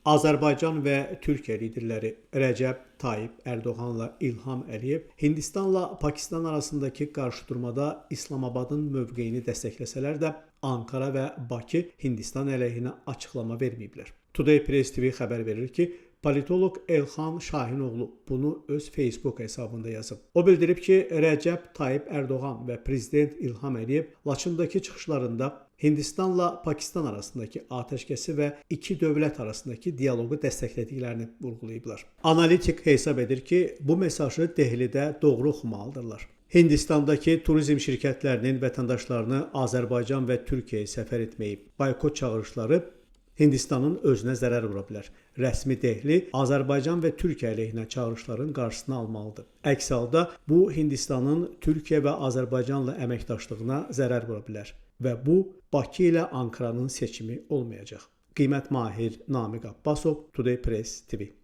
Azərbaycan və Türkiyə liderləri Rəcəb Tayyip Ərdoğanla İlham Əliyev Hindistanla Pakistan arasındakı qarşıdurmada İslamabadın mövqeyini dəstəkləsələr də Ankara və Bakı Hindistan əleyhinə açıqlama verməyiblər. Today Press TV xəbər verir ki, politoloq Elxan Şahinoğlu bunu öz Facebook hesabında yazıb. O bildirib ki, Rəcəb Tayyip Ərdoğan və prezident İlham Əliyev Laçındakı çıxışlarında Hindistanla Pakistan arasındakı atəşkəsi və iki dövlət arasındakı dialoqu dəstəklədiklərini vurğulayıblar. Analitik hesab edir ki, bu mesajı Dehlidə doğru oxumalıdırlar. Hindistandakı turizm şirkətlərinin vətəndaşlarını Azərbaycan və Türkiyəyə səfər etməyi boykot çağırışları Hindistanın özünə zərər vura bilər. Rəsmi Dehli Azərbaycan və Türkiyə əleyhinə çağırışların qarşısını almalıdır. Əks halda bu Hindistanın Türkiyə və Azərbaycanla əməkdaşlığına zərər vura bilər və bu Bakı ilə Ankaranın seçimi olmayacaq. Qiymət Mahir Namiq Abbasov, Today Press TV.